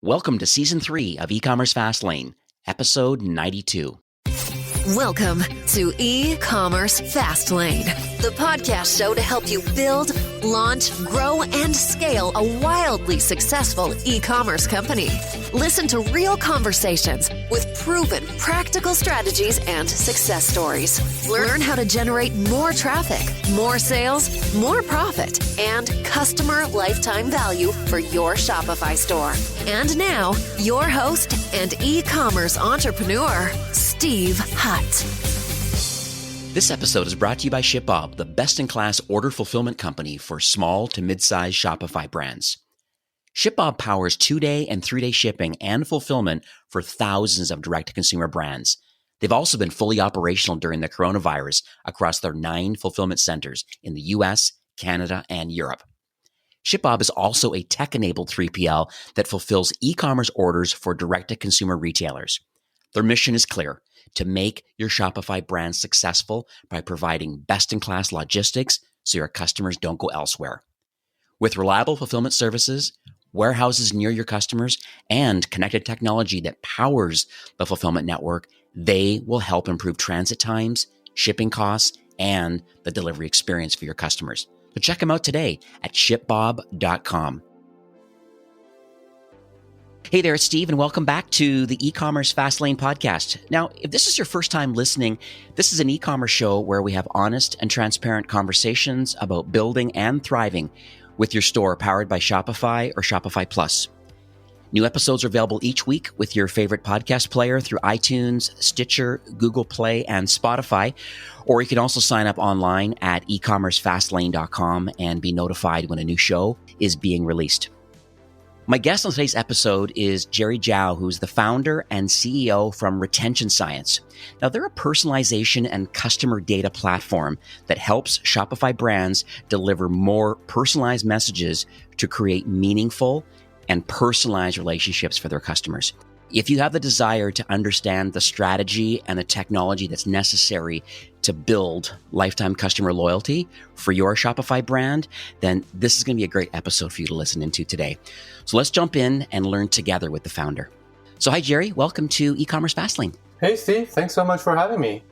Welcome to Season 3 of E-Commerce Fastlane, Episode 92. Welcome to E-Commerce Fastlane, the podcast show to help you build, launch, grow, and scale a wildly successful e-commerce company. Listen to real conversations with proven practical strategies and success stories. Learn how to generate more traffic, more sales, more profit, and customer lifetime value for your Shopify store. And now, your host and e-commerce entrepreneur, Steve Hutt. This episode is brought to you by ShipBob, the best-in-class order fulfillment company for small to mid-size Shopify brands. ShipBob powers 2-day and 3-day shipping and fulfillment for thousands of direct-to-consumer brands. They've also been fully operational during the coronavirus across their 9 fulfillment centers in the US, Canada, and Europe. ShipBob is also a tech-enabled 3PL that fulfills e-commerce orders for direct-to-consumer retailers. Their mission is clear: to make your Shopify brand successful by providing best-in-class logistics so your customers don't go elsewhere. With reliable fulfillment services, warehouses near your customers, and connected technology that powers the fulfillment network, they will help improve transit times, shipping costs, and the delivery experience for your customers. So check them out today at ShipBob.com. Hey there, it's Steve, and welcome back to the E-Commerce Fastlane podcast. Now, if this is your first time listening, this is an e-commerce show where we have honest and transparent conversations about building and thriving with your store powered by Shopify or Shopify Plus. New episodes are available each week with your favorite podcast player through iTunes, Stitcher, Google Play, and Spotify. Or you can also sign up online at ecommercefastlane.com and be notified when a new show is being released. My guest on today's episode is Jerry Zhao, who's the founder and CEO from Retention Science. Now, they're a personalization and customer data platform that helps Shopify brands deliver more personalized messages to create meaningful and personalized relationships for their customers. If you have the desire to understand the strategy and the technology that's necessary to build lifetime customer loyalty for your Shopify brand, then this is going to be a great episode for you to listen into today. So let's jump in and learn together with the founder. So hi, Jerry. Welcome to E-Commerce Fastlane. Hey, Steve. Thanks so much for having me.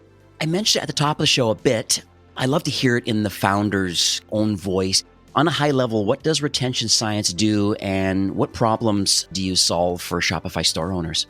I mentioned at the top of the show a bit. I love to hear it in the founder's own voice. On a high level, what does Retention Science do, and what problems do you solve for Shopify store owners?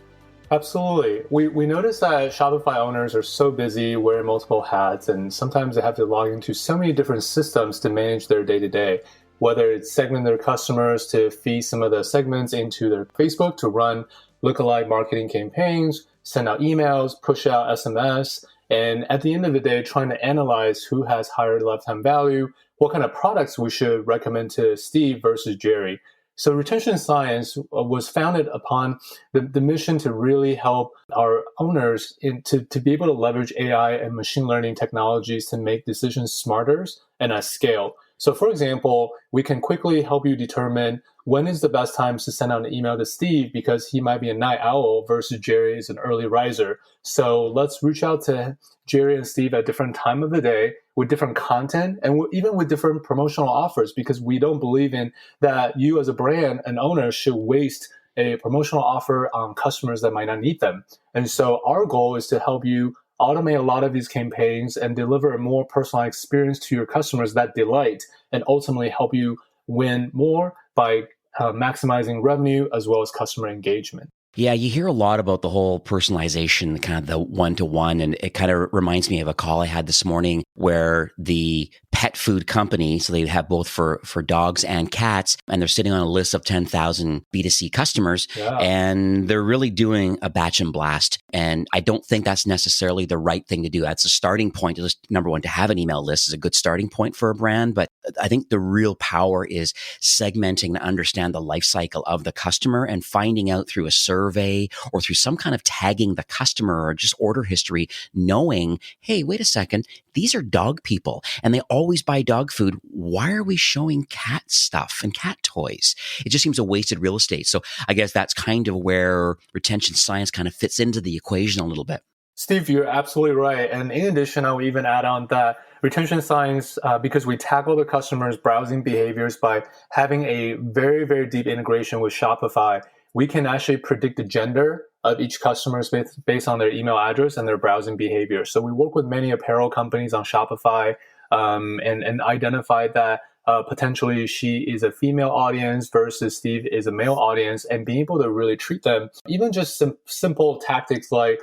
Absolutely. We notice that Shopify owners are so busy wearing multiple hats, and sometimes they have to log into so many different systems to manage their day-to-day, whether it's segment their customers to feed some of the segments into their Facebook to run lookalike marketing campaigns, send out emails, push out SMS, and at the end of the day, trying to analyze who has higher lifetime value, what kind of products we should recommend to Steve versus Jerry. So Retention Science was founded upon the mission to really help our owners to be able to leverage AI and machine learning technologies to make decisions smarter and at scale. So for example, we can quickly help you determine when is the best time to send out an email to Steve because he might be a night owl versus Jerry is an early riser. So let's reach out to Jerry and Steve at different time of the day with different content and even with different promotional offers, because we don't believe in that you as a brand and owner should waste a promotional offer on customers that might not need them. And so our goal is to help you automate a lot of these campaigns and deliver a more personalized experience to your customers that delight and ultimately help you win more by maximizing revenue as well as customer engagement. Yeah, you hear a lot about the whole personalization, kind of the one-to-one, and it kind of reminds me of a call I had this morning where the pet food company, so they have both for dogs and cats, and they're sitting on a list of 10,000 B2C customers, and they're really doing a batch and blast. And I don't think that's necessarily the right thing to do. That's a starting point. Number one, to have an email list is a good starting point for a brand, but I think the real power is segmenting to understand the life cycle of the customer and finding out through a survey or through some kind of tagging the customer or just order history, knowing, hey, wait a second, these are dog people and they always buy dog food. Why are we showing cat stuff and cat toys? It just seems a wasted real estate. So I guess that's kind of where Retention Science kind of fits into the equation a little bit. Steve, you're absolutely right. And in addition, I will even add on that Retention Science, because we tackle the customer's browsing behaviors by having a very, very deep integration with Shopify, we can actually predict the gender of each customer based on their email address and their browsing behavior. So we work with many apparel companies on Shopify and identify that potentially she is a female audience versus Steve is a male audience, and being able to really treat them, even just simple tactics like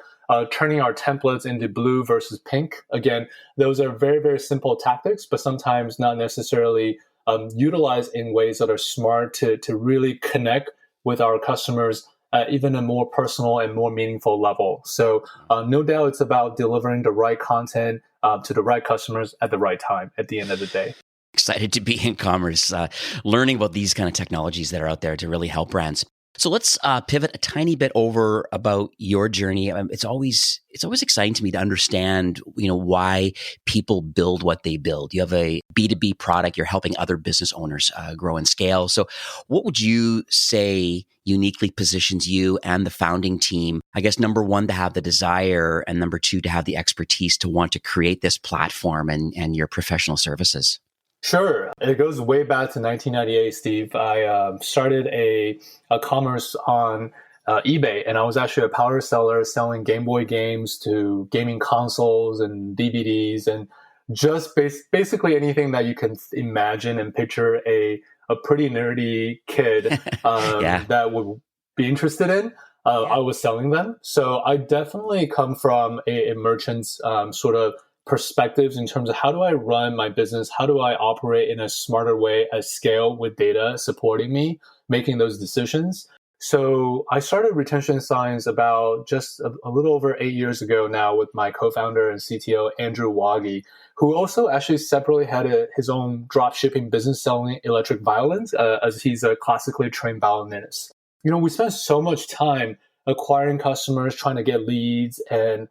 turning our templates into blue versus pink. Again, those are very, very simple tactics, but sometimes not necessarily utilized in ways that are smart to really connect with our customers at even a more personal and more meaningful level. So no doubt it's about delivering the right content to the right customers at the right time at the end of the day. Excited to be in commerce, learning about these kind of technologies that are out there to really help brands. So let's pivot a tiny bit over about your journey. It's always exciting to me to understand, why people build what they build. You have a B2B product. You're helping other business owners grow and scale. So what would you say uniquely positions you and the founding team, I guess, number one, to have the desire, and number two, to have the expertise to want to create this platform and your professional services? Sure. It goes way back to 1998, Steve. I started a commerce on eBay, and I was actually a power seller selling Game Boy games to gaming consoles and DVDs and just basically anything that you can imagine and picture a pretty nerdy kid that would be interested in. I was selling them. So I definitely come from a merchant's sort of perspectives in terms of how do I run my business? How do I operate in a smarter way at scale with data supporting me, making those decisions? So I started Retention Science about just a little over 8 years ago now with my co-founder and CTO, Andrew Wagi, who also actually separately had his own drop shipping business selling electric violins, as he's a classically trained violinist. We spent so much time acquiring customers, trying to get leads, and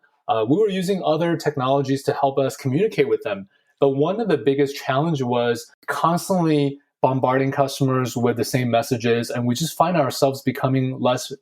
we were using other technologies to help us communicate with them. But one of the biggest challenges was constantly bombarding customers with the same messages, and we just find ourselves becoming less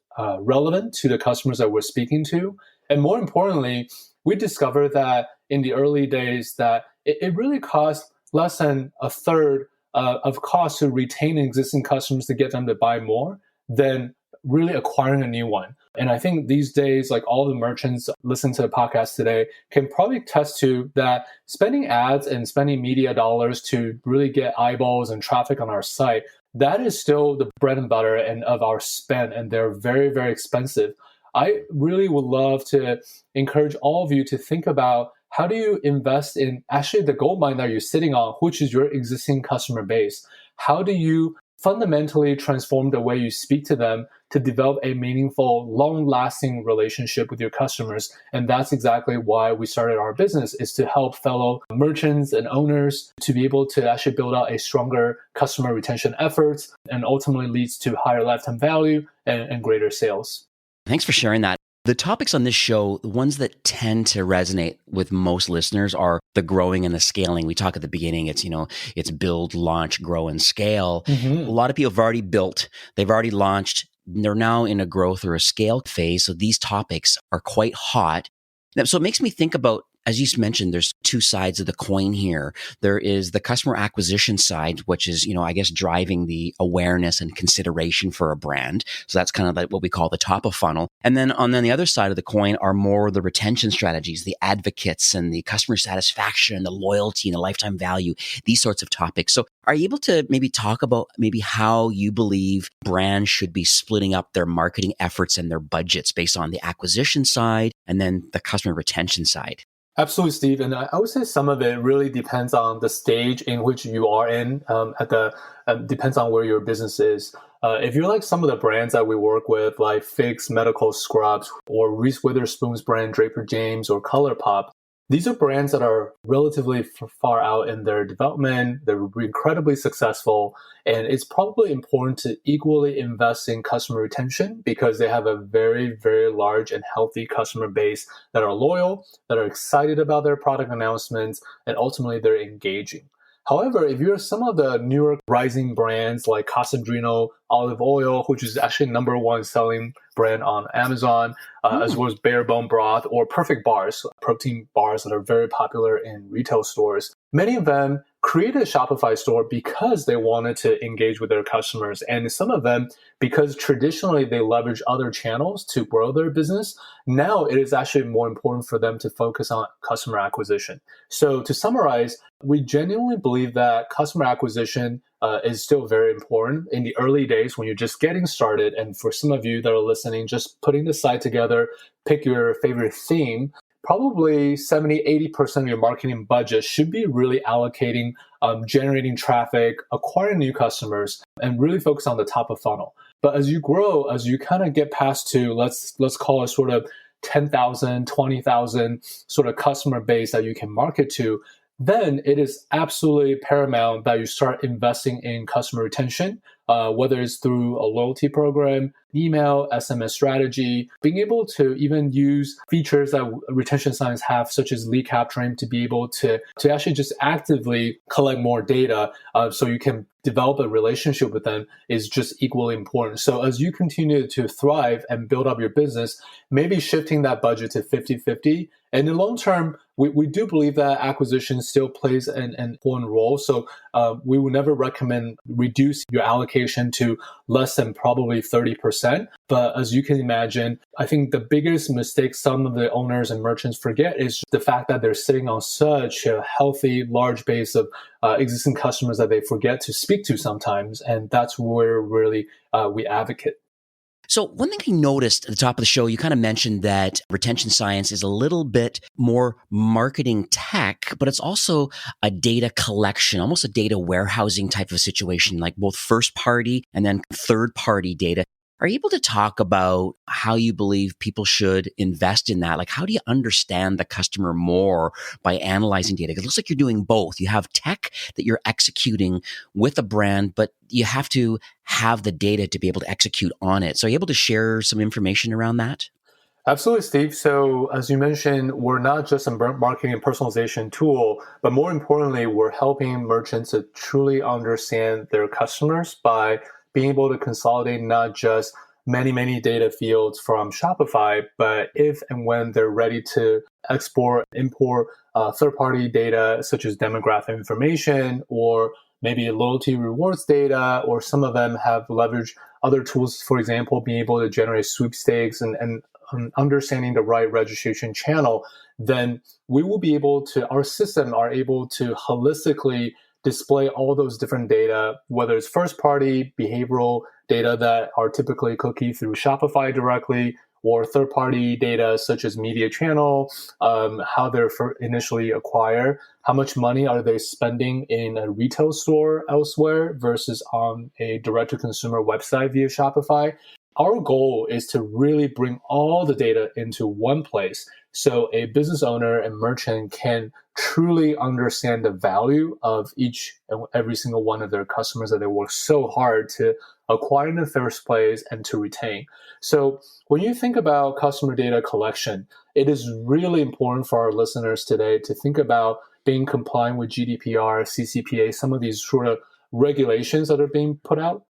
relevant to the customers that we're speaking to. And more importantly, we discovered that in the early days that it really cost less than a third of cost to retain existing customers to get them to buy more than really acquiring a new one. And I think these days, like all the merchants listen to the podcast today can probably attest to that spending ads and spending media dollars to really get eyeballs and traffic on our site, that is still the bread and butter and of our spend, and they're very, very expensive. I really would love to encourage all of you to think about how do you invest in actually the gold mine that you're sitting on, which is your existing customer base. How do you fundamentally transform the way you speak to them to develop a meaningful, long-lasting relationship with your customers? And that's exactly why we started our business, is to help fellow merchants and owners to be able to actually build out a stronger customer retention efforts, and ultimately leads to higher lifetime value and greater sales. Thanks for sharing that. The topics on this show, the ones that tend to resonate with most listeners, are the growing and the scaling. We talk at the beginning, it's build, launch, grow, and scale. Mm-hmm. A lot of people have already built, they've already launched, they're now in a growth or a scale phase. So these topics are quite hot. So it makes me think about, as you mentioned, there's two sides of the coin here. There is the customer acquisition side, which is, I guess, driving the awareness and consideration for a brand. So that's kind of like what we call the top of funnel. And then on the other side of the coin are more the retention strategies, the advocates and the customer satisfaction, the loyalty and the lifetime value, these sorts of topics. So are you able to maybe talk about maybe how you believe brands should be splitting up their marketing efforts and their budgets based on the acquisition side and then the customer retention side? Absolutely, Steve. And I would say some of it really depends on the stage in which you are in. Depends on where your business is. If you're like some of the brands that we work with, like Fix Medical Scrubs or Reese Witherspoon's brand Draper James or ColourPop, these are brands that are relatively far out in their development. They're incredibly successful. And it's probably important to equally invest in customer retention because they have a very, very large and healthy customer base that are loyal, that are excited about their product announcements, and ultimately they're engaging. However, if you're some of the newer rising brands like Casadrino Olive Oil, which is actually number one selling brand on Amazon, as well as Bare Bone Broth or Perfect Bars, protein bars that are very popular in retail stores, many of them created a Shopify store because they wanted to engage with their customers. And some of them, because traditionally they leverage other channels to grow their business, now it is actually more important for them to focus on customer acquisition. So to summarize, we genuinely believe that customer acquisition is still very important in the early days when you're just getting started. And for some of you that are listening, just putting the site together, pick your favorite theme. Probably 70-80% of your marketing budget should be really allocating generating traffic, acquiring new customers, and really focus on the top of funnel. But as you grow, as you kind of get past to, let's call it sort of 10,000, 20,000 sort of customer base that you can market to, then it is absolutely paramount that you start investing in customer retention, whether it's through a loyalty program, email, SMS strategy, being able to even use features that retention science have, such as lead capturing, to be able to actually just actively collect more data so you can develop a relationship with them is just equally important. So as you continue to thrive and build up your business, maybe shifting that budget to 50-50. And in the long term, we do believe that acquisition still plays an important role. So we would never recommend reduce your allocation to less than probably 30%. But as you can imagine, I think the biggest mistake some of the owners and merchants forget is the fact that they're sitting on such a healthy, large base of existing customers that they forget to speak to sometimes. And that's where really we advocate. So one thing I noticed at the top of the show, you kind of mentioned that retention science is a little bit more marketing tech, but it's also a data collection, almost a data warehousing type of situation, like both first party and then third party data. Are you able to talk about how you believe people should invest in that? Like, how do you understand the customer more by analyzing data? 'Cause it looks like you're doing both. You have tech that you're executing with a brand, but you have to have the data to be able to execute on it. So are you able to share some information around that? Absolutely, Steve. So as you mentioned, we're not just a marketing and personalization tool, but more importantly, we're helping merchants to truly understand their customers by being able to consolidate not just many data fields from Shopify, but if and when they're ready to import third-party data such as demographic information or maybe loyalty rewards data, or some of them have leveraged other tools, for example, being able to generate sweepstakes and understanding the right registration channel, then we will be able to, our system are able to holistically display all those different data, whether it's first-party behavioral data that are typically cookied through Shopify directly, or third-party data such as media channel, how they're initially acquired, how much money are they spending in a retail store elsewhere versus on a direct-to-consumer website via Shopify. Our goal is to really bring all the data into one place so a business owner and merchant can truly understand the value of each and every single one of their customers that they work so hard to acquire in the first place and to retain. So when you think about customer data collection, it is really important for our listeners today to think about being compliant with GDPR, CCPA, some of these sort of regulations that are being put out,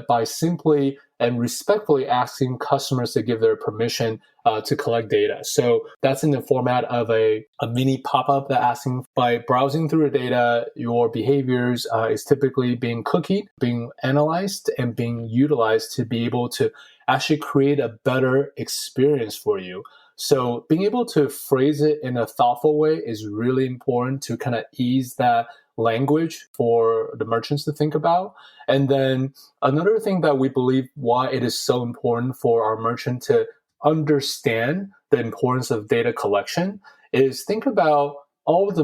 by simply and respectfully asking customers to give their permission to collect data. So that's in the format of a mini pop-up that asking, by browsing through the data, your behaviors is typically being cookied, being analyzed, and being utilized to be able to actually create a better experience for you. So being able to phrase it in a thoughtful way is really important to kind of ease that language for the merchants to think about. And then another thing that we believe why it is so important for our merchant to understand the importance of data collection is think about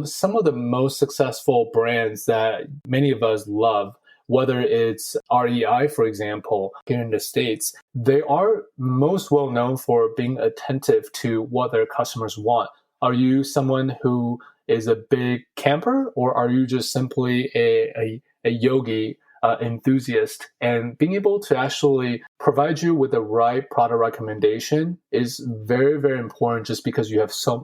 some of the most successful brands that many of us love, whether it's REI, for example, here in the States. They are most well known for being attentive to what their customers want. Are you someone who is a big camper, or are you just simply a yogi enthusiast? And being able to actually provide you with the right product recommendation is very, very important, just because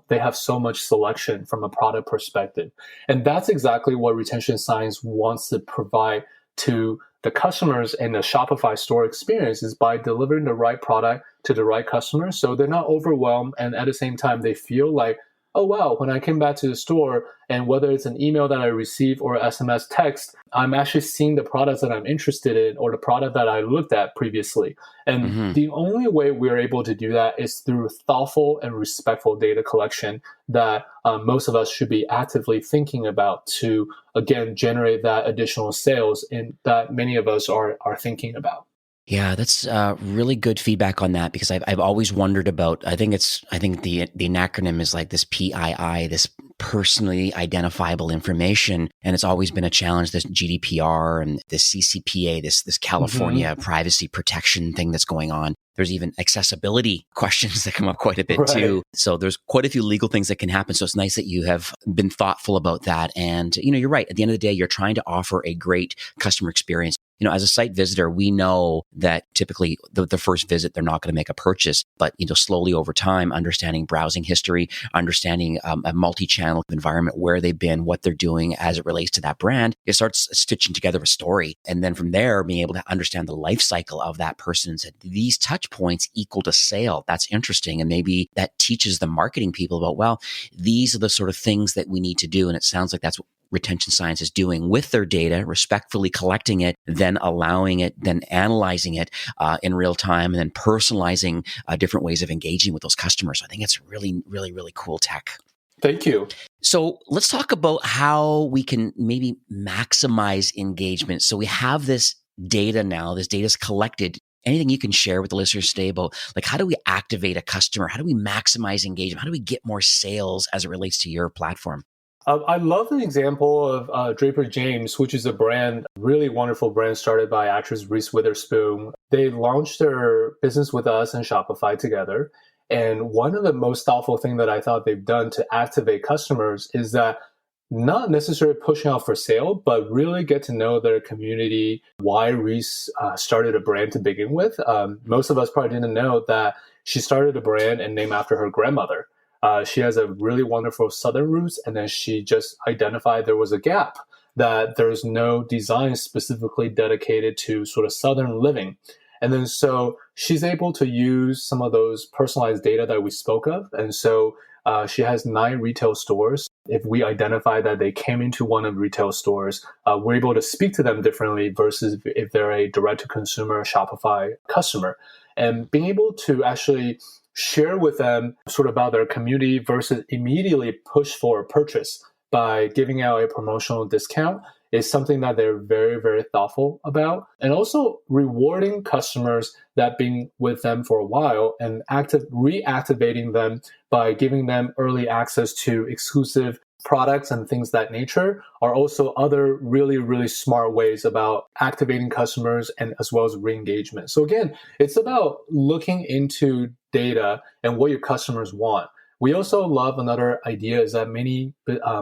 they have so much selection from a product perspective. And that's exactly what retention science wants to provide to the customers in the Shopify store experience, is by delivering the right product to the right customers so they're not overwhelmed, and at the same time they feel like oh, wow, when I came back to the store, and whether it's an email that I receive or SMS text, I'm actually seeing the products that I'm interested in or the product that I looked at previously. And Mm-hmm. the only way we're able to do that is through thoughtful and respectful data collection that most of us should be actively thinking about to, again, generate that additional sales and that many of us are thinking about. Yeah, that's really good feedback on that because I've always wondered about. I think the acronym is like this PII, this personally identifiable information, and it's always been a challenge. This GDPR and this CCPA, this California privacy protection thing that's going on. There's even accessibility questions that come up quite a bit too. So there's quite a few legal things that can happen. So it's nice that you have been thoughtful about that. And you're right. At the end of the day, you're trying to offer a great customer experience. As a site visitor, we know that typically the first visit, they're not going to make a purchase, but, slowly over time, understanding browsing history, understanding a multi-channel environment, where they've been, what they're doing as it relates to that brand, it starts stitching together a story. And then from there, being able to understand the life cycle of that person and said, these touch points equal to sale. That's interesting. And maybe that teaches the marketing people about, well, these are the sort of things that we need to do. And it sounds like that's what retention science is doing with their data, respectfully collecting it, then allowing it, then analyzing it in real time, and then personalizing different ways of engaging with those customers. So I think it's really, really, really cool tech. Thank you. So let's talk about how we can maybe maximize engagement. So we have this data now, this data is collected. Anything you can share with the listeners today about, like, how do we activate a customer? How do we maximize engagement? How do we get more sales as it relates to your platform? I love the example of Draper James, which is a brand, really wonderful brand started by actress Reese Witherspoon. They launched their business with us and Shopify together. And one of the most thoughtful things that I thought they've done to activate customers is that not necessarily pushing out for sale, but really get to know their community, why Reese started a brand to begin with. Most of us probably didn't know that she started a brand and named after her grandmother. She has a really wonderful Southern roots, and then she just identified there was a gap, that there's no design specifically dedicated to sort of Southern living. And then so she's able to use some of those personalized data that we spoke of. And so she has 9 retail stores. If we identify that they came into one of the retail stores, we're able to speak to them differently versus if they're a direct-to-consumer Shopify customer. And being able to actually share with them sort of about their community versus immediately push for a purchase by giving out a promotional discount is something that they're very, very thoughtful about. And also rewarding customers that been with them for a while and reactivating them by giving them early access to exclusive products and things that nature are also other really, really smart ways about activating customers and as well as re-engagement. So again, it's about looking into data and what your customers want. We also love another idea is that many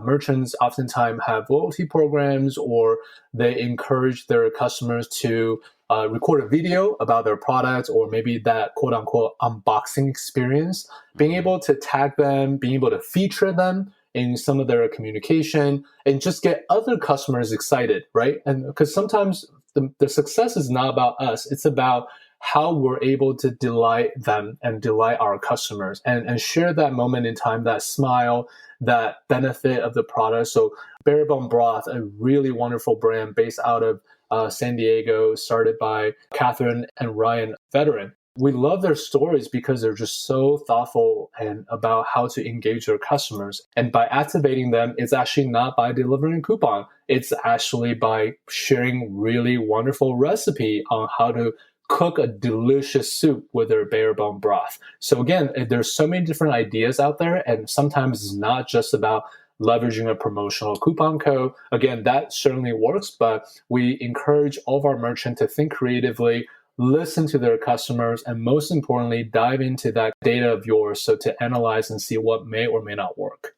merchants oftentimes have loyalty programs, or they encourage their customers to record a video about their products, or maybe that quote unquote unboxing experience, being able to tag them, being able to feature them in some of their communication and just get other customers excited, right? And because sometimes the success is not about us, it's about how we're able to delight them and delight our customers and share that moment in time, that smile, that benefit of the product. So Barabone Broth, a really wonderful brand based out of San Diego, started by Catherine and Ryan Veteran. We love their stories because they're just so thoughtful and about how to engage their customers. And by activating them, it's actually not by delivering a coupon. It's actually by sharing really wonderful recipe on how to cook a delicious soup with their Barabone broth. So again, there's so many different ideas out there, and sometimes it's not just about leveraging a promotional coupon code. Again, that certainly works, but we encourage all of our merchants to think creatively, listen to their customers, and most importantly, dive into that data of yours so to analyze and see what may or may not work.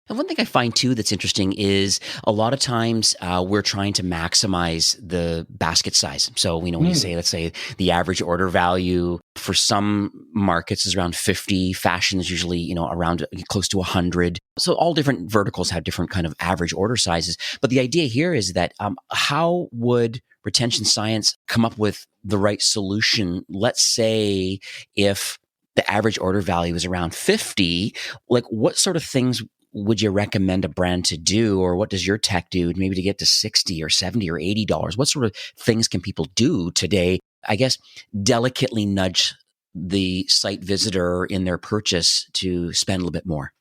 And one thing I find too that's interesting is a lot of times we're trying to maximize the basket size. So, when you say, let's say the average order value for some markets is around 50, fashion is usually, around close to 100. So all different verticals have different kind of average order sizes. But the idea here is that how would retention science come up with the right solution? Let's say if the average order value is around 50, like what sort of things would you recommend a brand to do, or what does your tech do maybe to get to 60 or 70 or $80? What sort of things can people do today, I guess, delicately nudge the site visitor in their purchase to spend a little bit more?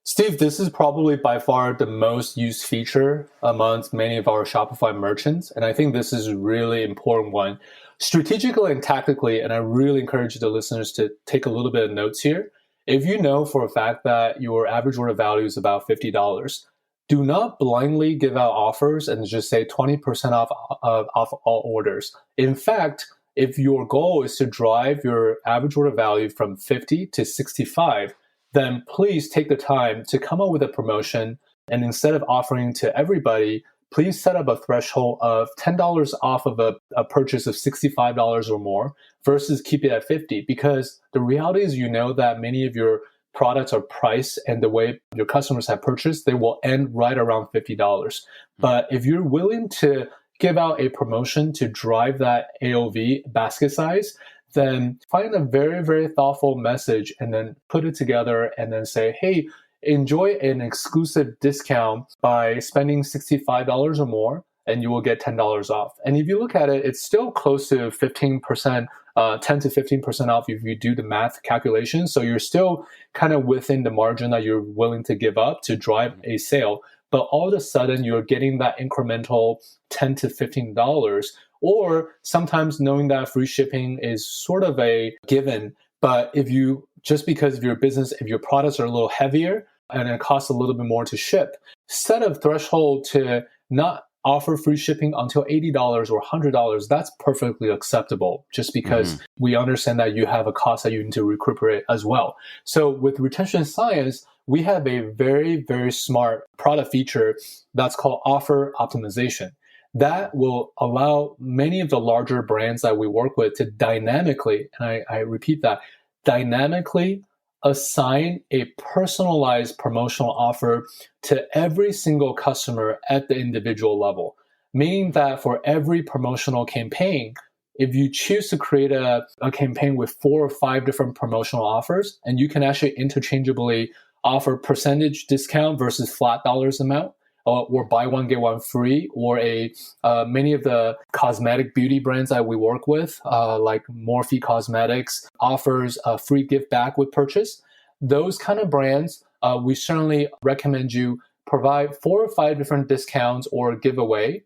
Steve, this is probably by far the most used feature amongst many of our Shopify merchants. And I think this is a really important one. Strategically and tactically, and I really encourage the listeners to take a little bit of notes here. If you know for a fact that your average order value is about $50, do not blindly give out offers and just say 20% off all orders. In fact, if your goal is to drive your average order value from 50 to 65, then please take the time to come up with a promotion. And instead of offering to everybody, please set up a threshold of $10 off of a purchase of $65 or more versus keep it at 50. Because the reality is, you know that many of your products are priced and the way your customers have purchased, they will end right around $50. But if you're willing to give out a promotion to drive that AOV basket size, then find a very, very thoughtful message and then put it together and then say, hey, enjoy an exclusive discount by spending $65 or more, and you will get $10 off. And if you look at it, it's still close to 15%, 10 to 15% off if you do the math calculation. So you're still kind of within the margin that you're willing to give up to drive a sale. But all of a sudden, you're getting that incremental $10 to $15, or sometimes knowing that free shipping is sort of a given. But if you, just because of your business, if your products are a little heavier and it costs a little bit more to ship, set a threshold to not offer free shipping until $80 or $100. That's perfectly acceptable, just because we understand that you have a cost that you need to recuperate as well. So with retention science, we have a very, very smart product feature that's called offer optimization. That will allow many of the larger brands that we work with to dynamically, and I repeat that, dynamically assign a personalized promotional offer to every single customer at the individual level. Meaning that for every promotional campaign, if you choose to create a campaign with 4 or 5 different promotional offers, and you can actually interchangeably offer percentage discount versus flat dollars amount, or buy one, get one free, or many of the cosmetic beauty brands that we work with, like Morphe Cosmetics, offers a free gift back with purchase. Those kind of brands, we certainly recommend you provide 4 or 5 different discounts or giveaway,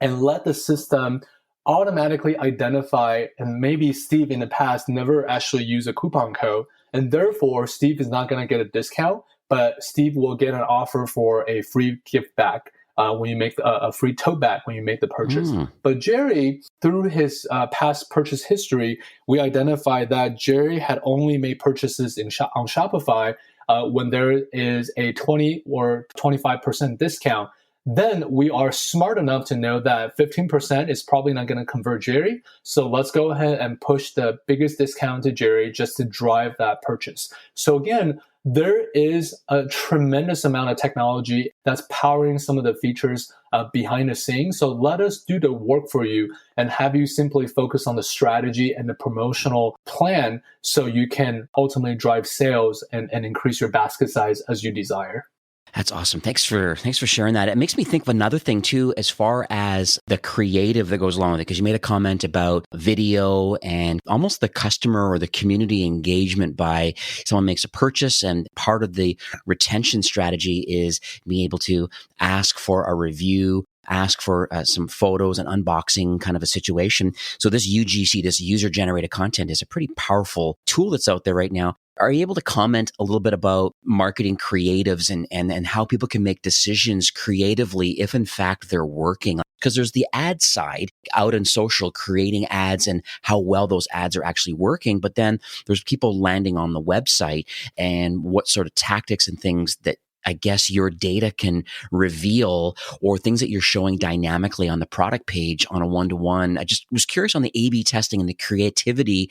and let the system automatically identify, and maybe Steve in the past never actually used a coupon code, and therefore Steve is not going to get a discount, but Steve will get an offer for a free gift back when you make a free tote bag when you make the purchase. But Jerry, through his past purchase history, we identified that Jerry had only made purchases on Shopify when there is a 20 or 25% discount. Then we are smart enough to know that 15% is probably not going to convert Jerry. So let's go ahead and push the biggest discount to Jerry just to drive that purchase. So again, there is a tremendous amount of technology that's powering some of the features behind the scenes. So let us do the work for you and have you simply focus on the strategy and the promotional plan so you can ultimately drive sales and increase your basket size as you desire. That's awesome. Thanks for sharing that. It makes me think of another thing too, as far as the creative that goes along with it, because you made a comment about video and almost the customer or the community engagement by someone makes a purchase, and part of the retention strategy is being able to ask for a review, ask for some photos and unboxing kind of a situation. So this UGC, this user generated content, is a pretty powerful tool that's out there right now. Are you able to comment a little bit about marketing creatives and how people can make decisions creatively if in fact they're working? Because there's the ad side out in social, creating ads and how well those ads are actually working. But then there's people landing on the website and what sort of tactics and things that I guess your data can reveal, or things that you're showing dynamically on the product page on a one-to-one. I just was curious on the A/B testing and the creativity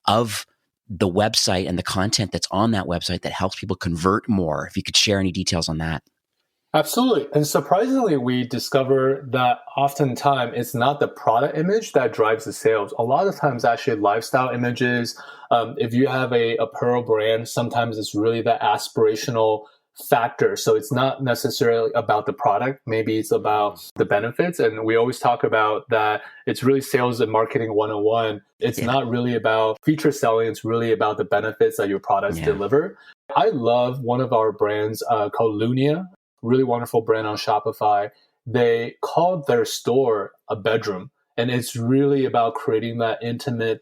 of the website and the content that's on that website that helps people convert more. If you could share any details on that. Absolutely. And surprisingly, we discover that oftentimes it's not the product image that drives the sales. A lot of times, actually, lifestyle images. If you have a apparel brand, sometimes it's really the aspirational factor. So it's not necessarily about the product. Maybe it's about the benefits. And we always talk about that it's really sales and marketing 101. It's Yeah. not really about feature selling. It's really about the benefits that your products Yeah. deliver. I love one of our brands called Lunia, really wonderful brand on Shopify. They called their store a bedroom. And it's really about creating that intimate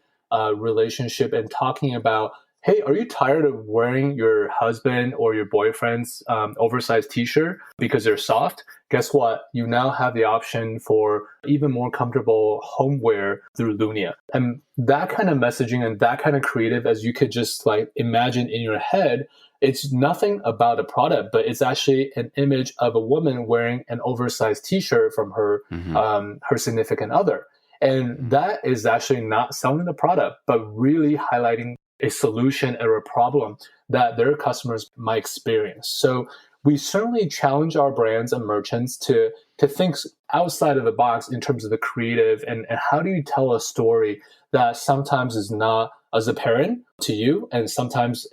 relationship and talking about, hey, are you tired of wearing your husband or your boyfriend's oversized t-shirt because they're soft? Guess what? You now have the option for even more comfortable homeware through Lunia. And that kind of messaging and that kind of creative, as you could just like imagine in your head, it's nothing about a product, but it's actually an image of a woman wearing an oversized t-shirt from her her significant other. And that is actually not selling the product, but really highlighting a solution or a problem that their customers might experience. So we certainly challenge our brands and merchants to think outside of the box in terms of the creative and how do you tell a story that sometimes is not as apparent to you, and sometimes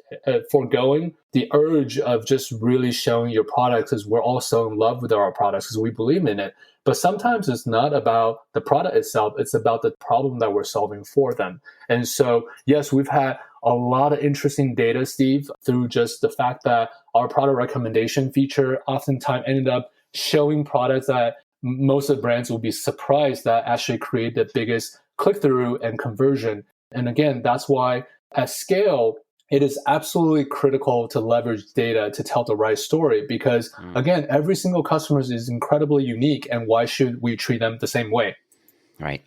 foregoing the urge of just really showing your products, because we're all so in love with our products because we believe in it. But sometimes it's not about the product itself, it's about the problem that we're solving for them. And so, yes, we've had a lot of interesting data, Steve, through just the fact that our product recommendation feature oftentimes ended up showing products that most of the brands will be surprised that actually create the biggest click-through and conversion. And again, that's why at scale, it is absolutely critical to leverage data to tell the right story because, again, every single customer is incredibly unique. And why should we treat them the same way? Right.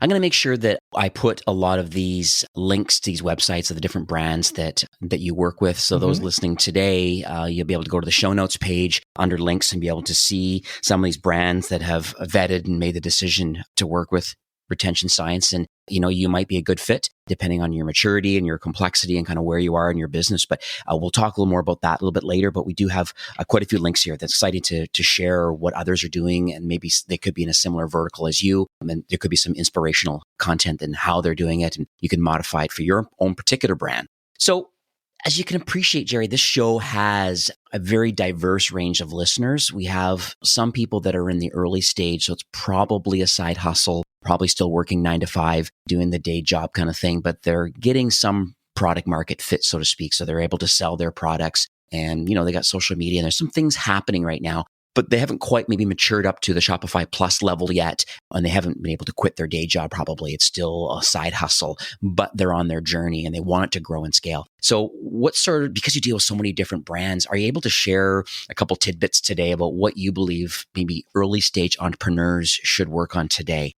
I'm going to make sure that I put a lot of these links to these websites of the different brands that you work with. So those listening today, you'll be able to go to the show notes page under links and be able to see some of these brands that have vetted and made the decision to work with retention science. And, you might be a good fit depending on your maturity and your complexity and kind of where you are in your business. But we'll talk a little more about that a little bit later. But we do have quite a few links here that's exciting to share what others are doing. And maybe they could be in a similar vertical as you. And there could be some inspirational content in how they're doing it. And you can modify it for your own particular brand. So as you can appreciate, Jerry, this show has a very diverse range of listeners. We have some people that are in the early stage, so it's probably a side hustle, probably still working 9 to 5, doing the day job kind of thing, but they're getting some product market fit, so to speak. So they're able to sell their products and, they got social media and there's some things happening right now, but they haven't quite maybe matured up to the Shopify Plus level yet. And they haven't been able to quit their day job. Probably it's still a side hustle, but they're on their journey and they want it to grow and scale. So because you deal with so many different brands, are you able to share a couple tidbits today about what you believe maybe early stage entrepreneurs should work on today?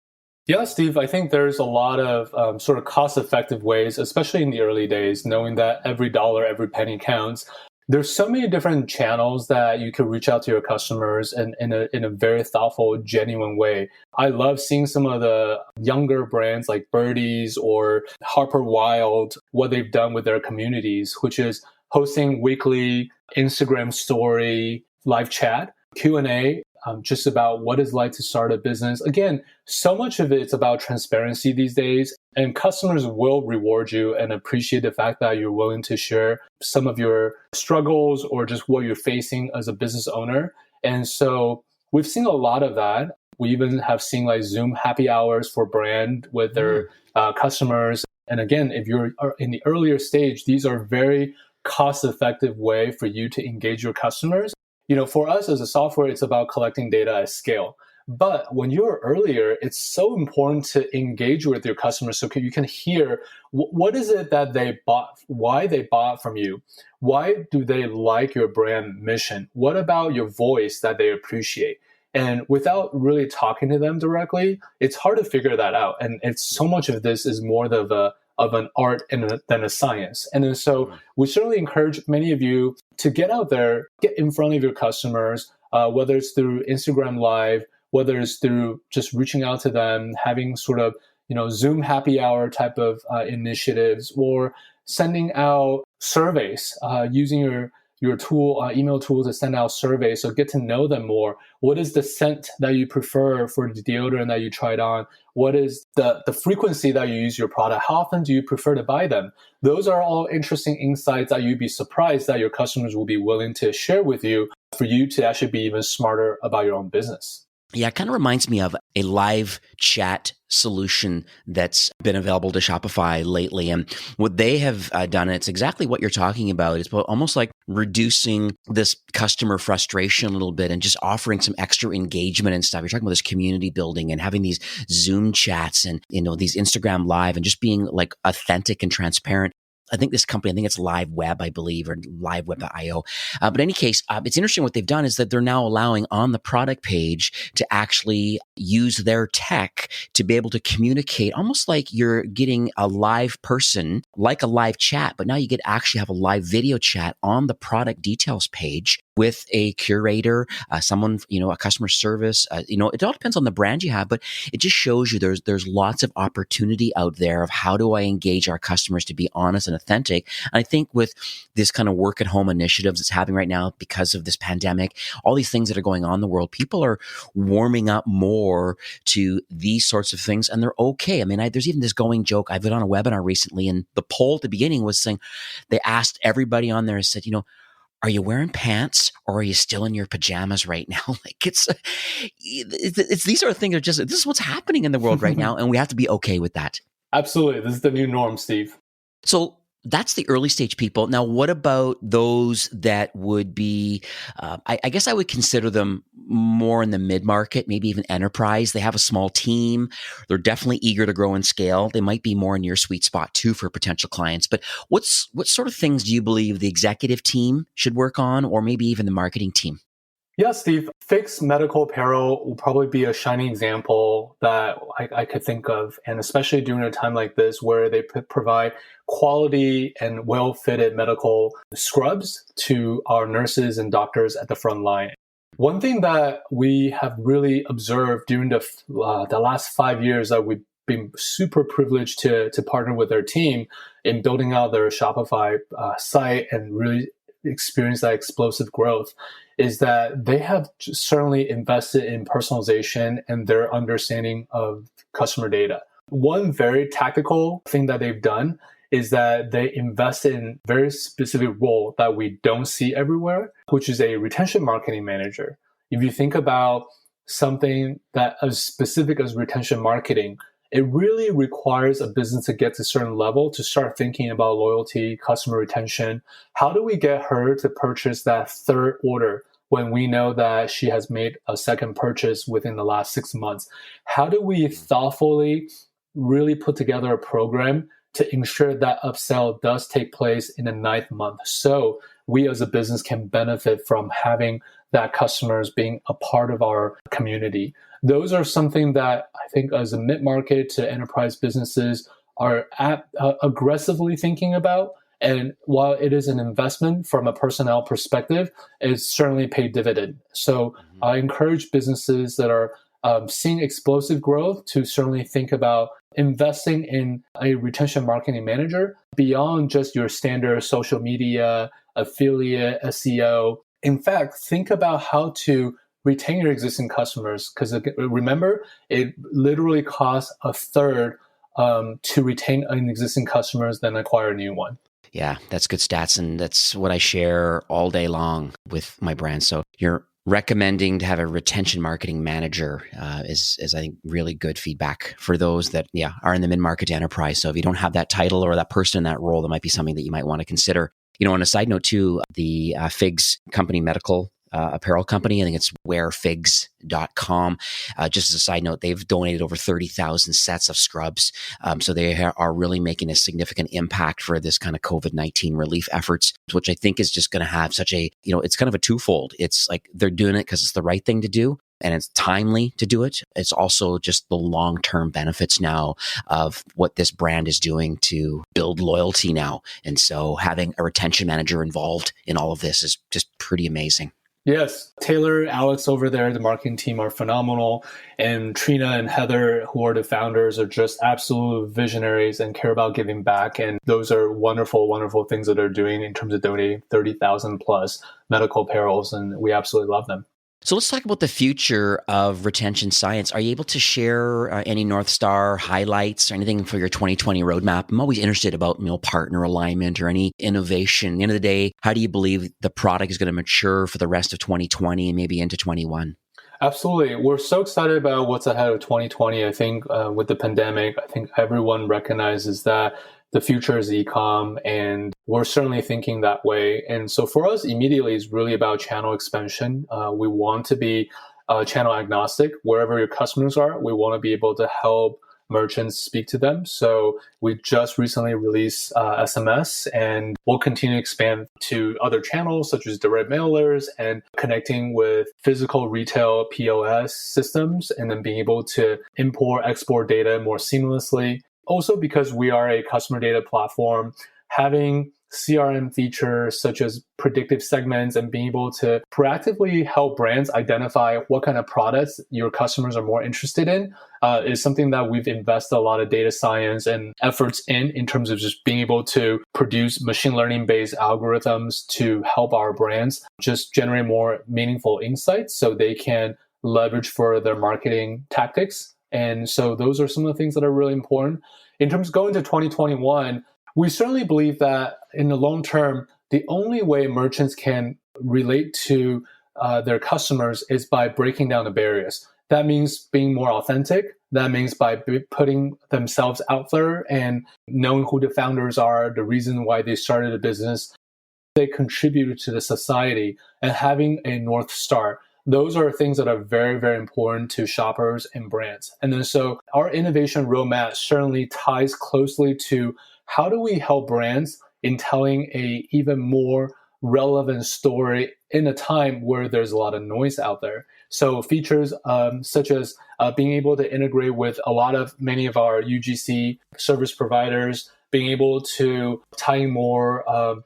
Yeah, Steve, I think there's a lot of sort of cost-effective ways, especially in the early days, knowing that every dollar, every penny counts. There's so many different channels that you can reach out to your customers in a very thoughtful, genuine way. I love seeing some of the younger brands like Birdies or Harper Wild, what they've done with their communities, which is hosting weekly Instagram story, live chat, Q&A, just about what it's like to start a business. Again, so much of it's about transparency these days, and customers will reward you and appreciate the fact that you're willing to share some of your struggles or just what you're facing as a business owner. And so we've seen a lot of that. We even have seen like Zoom happy hours for brand with their customers. And again, if you're in the earlier stage, these are very cost-effective way for you to engage your customers. For us as a software, it's about collecting data at scale. But when you're earlier, it's so important to engage with your customers so you can hear what is it that they bought, why they bought from you, why do they like your brand mission, what about your voice that they appreciate. And without really talking to them directly, it's hard to figure that out. And it's so much of this is more of an art than a science. And then so we certainly encourage many of you to get out there, get in front of your customers, whether it's through Instagram Live, whether it's through just reaching out to them, having sort of, Zoom happy hour type of initiatives, or sending out surveys using your your tool, email tool to send out surveys. So get to know them more. What is the scent that you prefer for the deodorant that you tried on? What is the frequency that you use your product? How often do you prefer to buy them? Those are all interesting insights that you'd be surprised that your customers will be willing to share with you for you to actually be even smarter about your own business. Yeah, it kind of reminds me of a live chat solution that's been available to Shopify lately. And what they have done, it's exactly what you're talking about. It's almost like reducing this customer frustration a little bit and just offering some extra engagement and stuff. You're talking about this community building and having these Zoom chats and, these Instagram live and just being like authentic and transparent. I think this company, I think it's Live Web, I believe, or liveweb.io. But in any case, it's interesting what they've done is that they're now allowing on the product page to actually use their tech to be able to communicate almost like you're getting a live person, like a live chat, but now you get actually have a live video chat on the product details page with a curator, someone, a customer service. It all depends on the brand you have, but it just shows you there's lots of opportunity out there of how do I engage our customers to be honest and authentic. And I think with this kind of work at home initiatives that's happening right now because of this pandemic, all these things that are going on in the world, people are warming up more to these sorts of things, and they're okay. I mean, there's even this going joke. I've been on a webinar recently, and the poll at the beginning was saying, they asked everybody on there and said, are you wearing pants or are you still in your pajamas right now? Like it's these are things this is what's happening in the world right now. And we have to be okay with that. Absolutely. This is the new norm, Steve. So that's the early stage people. Now, what about those that would be, I guess I would consider them more in the mid-market, maybe even enterprise. They have a small team. They're definitely eager to grow and scale. They might be more in your sweet spot too for potential clients. But what sort of things do you believe the executive team should work on, or maybe even the marketing team? Yeah, Steve, fixed medical apparel will probably be a shining example that I could think of. And especially during a time like this where they provide quality and well-fitted medical scrubs to our nurses and doctors at the front line. One thing that we have really observed during the last 5 years that we've been super privileged to partner with their team in building out their Shopify site and really experience that explosive growth is that they have certainly invested in personalization and their understanding of customer data. One very tactical thing that they've done is that they invest in a very specific role that we don't see everywhere, which is a retention marketing manager. If you think about something that as specific as retention marketing, it really requires a business to get to a certain level to start thinking about loyalty, customer retention. How do we get her to purchase that third order when we know that she has made a second purchase within the last 6 months? How do we thoughtfully really put together a program to ensure that upsell does take place in the 9th month so we as a business can benefit from having that customers being a part of our community? Those are something that I think as a mid-market to enterprise businesses are aggressively thinking about. And while it is an investment from a personnel perspective, it's certainly paid dividend. So I encourage businesses that are seeing explosive growth to certainly think about investing in a retention marketing manager beyond just your standard social media, affiliate, SEO. In fact, think about how to retain your existing customers, because remember, it literally costs a third to retain an existing customers than acquire a new one. Yeah, that's good stats. And that's what I share all day long with my brand. So you're recommending to have a retention marketing manager is I think really good feedback for those that are in the mid-market to enterprise. So if you don't have that title or that person in that role, that might be something that you might want to consider. On a side note too, the Figs company, medical apparel company, I think it's wearfigs.com. Just as a side note, they've donated over 30,000 sets of scrubs. So they are really making a significant impact for this kind of COVID-19 relief efforts, which I think is just going to have such a, it's kind of a twofold. It's like they're doing it because it's the right thing to do, and it's timely to do it. It's also just the long-term benefits now of what this brand is doing to build loyalty now. And so having a retention manager involved in all of this is just pretty amazing. Yes, Taylor, Alex over there, the marketing team are phenomenal. And Trina and Heather, who are the founders, are just absolute visionaries and care about giving back. And those are wonderful, wonderful things that they're doing in terms of donating 30,000 plus medical apparels. And we absolutely love them. So let's talk about the future of retention science. Are you able to share any North Star highlights or anything for your 2020 roadmap? I'm always interested about partner alignment or any innovation. At the end of the day, how do you believe the product is going to mature for the rest of 2020 and maybe into 21? Absolutely. We're so excited about what's ahead of 2020. I think with the pandemic, I think everyone recognizes that the future is e-com, and we're certainly thinking that way. And so for us, immediately, it's really about channel expansion. We want to be channel agnostic. Wherever your customers are, we want to be able to help merchants speak to them. So we just recently released SMS, and we'll continue to expand to other channels such as direct mailers and connecting with physical retail POS systems, and then being able to import, export data more seamlessly. Also, because we are a customer data platform, having CRM features such as predictive segments and being able to proactively help brands identify what kind of products your customers are more interested in is something that we've invested a lot of data science and efforts in terms of just being able to produce machine learning based algorithms to help our brands just generate more meaningful insights so they can leverage for their marketing tactics. And so those are some of the things that are really important. In terms of going to 2021, we certainly believe that in the long term, the only way merchants can relate to their customers is by breaking down the barriers. That means being more authentic. That means by putting themselves out there and knowing who the founders are, the reason why they started a business, they contributed to the society, and having a North Star. Those are things that are very, very important to shoppers and brands. And then so our innovation roadmap certainly ties closely to how do we help brands in telling a even more relevant story in a time where there's a lot of noise out there. So features such as being able to integrate with many of our UGC service providers, being able to tie in more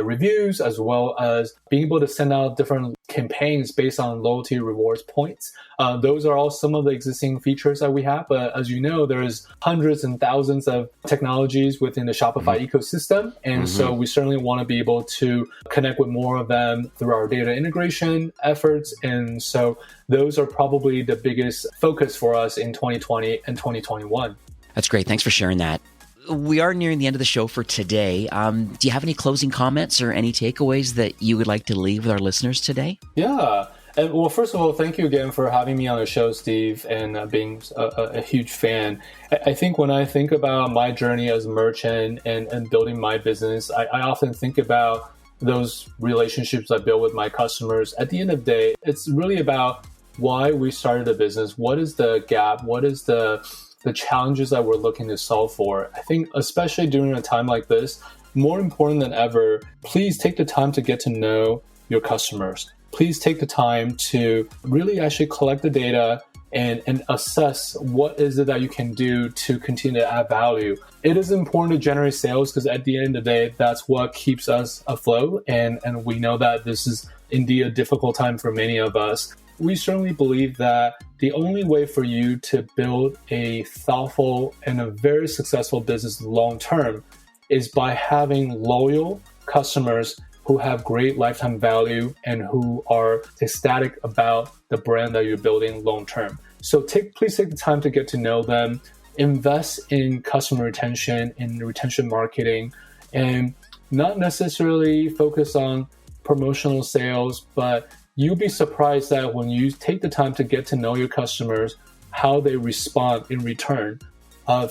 reviews, as well as being able to send out different campaigns based on loyalty rewards points. Those are all some of the existing features that we have. But as you know, there's hundreds and thousands of technologies within the Shopify ecosystem. And so we certainly want to be able to connect with more of them through our data integration efforts. And so those are probably the biggest focus for us in 2020 and 2021. That's great. Thanks for sharing that. We are nearing the end of the show for today. Do you have any closing comments or any takeaways that you would like to leave with our listeners today? Yeah. And well, first of all, thank you again for having me on the show, Steve, and being a huge fan. I think when I think about my journey as a merchant and building my business, I often think about those relationships I built with my customers. At the end of the day, it's really about why we started a business. What is the gap? What is the challenges that we're looking to solve for? I think especially during a time like this, more important than ever, please take the time to get to know your customers. Please take the time to really actually collect the data and assess what is it that you can do to continue to add value. It is important to generate sales because at the end of the day, that's what keeps us afloat. And we know that this is indeed a difficult time for many of us. We certainly believe that the only way for you to build a thoughtful and a very successful business long term is by having loyal customers who have great lifetime value and who are ecstatic about the brand that you're building long term. So please take the time to get to know them, invest in customer retention, in retention marketing, and not necessarily focus on promotional sales, but you'll be surprised that when you take the time to get to know your customers, how they respond in return.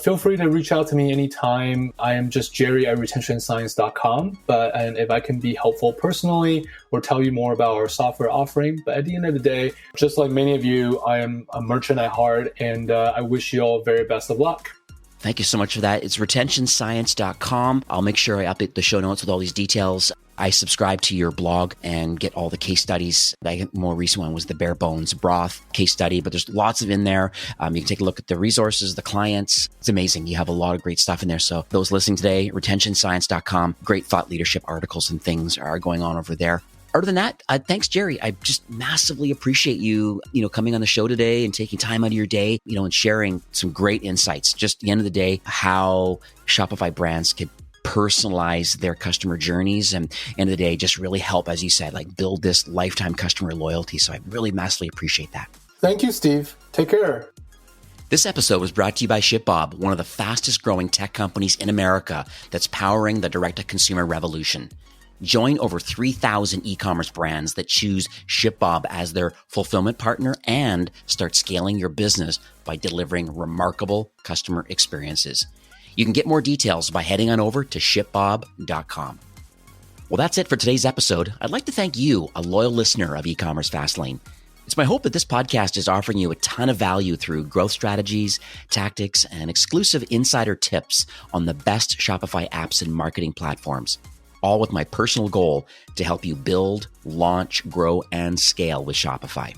Feel free to reach out to me anytime. I am just jerry@retentionscience.com. And if I can be helpful personally or tell you more about our software offering. But at the end of the day, just like many of you, I am a merchant at heart, and I wish you all very best of luck. Thank you so much for that. It's retentionscience.com. I'll make sure I update the show notes with all these details. I subscribe to your blog and get all the case studies. The more recent one was the bare bones broth case study, but there's lots of in there. You can take a look at the resources, the clients. It's amazing. You have a lot of great stuff in there. So those listening today, retentionscience.com, great thought leadership articles and things are going on over there. Other than that, thanks, Jerry. I just massively appreciate you, coming on the show today and taking time out of your day, and sharing some great insights. Just at the end of the day, how Shopify brands can personalize their customer journeys and end of the day, just really help, as you said, like build this lifetime customer loyalty. So I really massively appreciate that. Thank you, Steve. Take care. This episode was brought to you by ShipBob, one of the fastest growing tech companies in America that's powering the direct-to-consumer revolution. Join over 3,000 e-commerce brands that choose ShipBob as their fulfillment partner and start scaling your business by delivering remarkable customer experiences. You can get more details by heading on over to shipbob.com. Well, that's it for today's episode. I'd like to thank you, a loyal listener of E-commerce Fastlane. It's my hope that this podcast is offering you a ton of value through growth strategies, tactics, and exclusive insider tips on the best Shopify apps and marketing platforms, all with my personal goal to help you build, launch, grow, and scale with Shopify.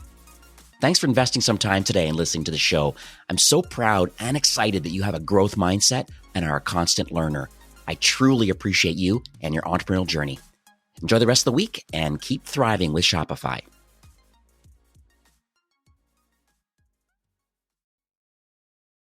Thanks for investing some time today and listening to the show. I'm so proud and excited that you have a growth mindset and are a constant learner. I truly appreciate you and your entrepreneurial journey. Enjoy the rest of the week and keep thriving with Shopify.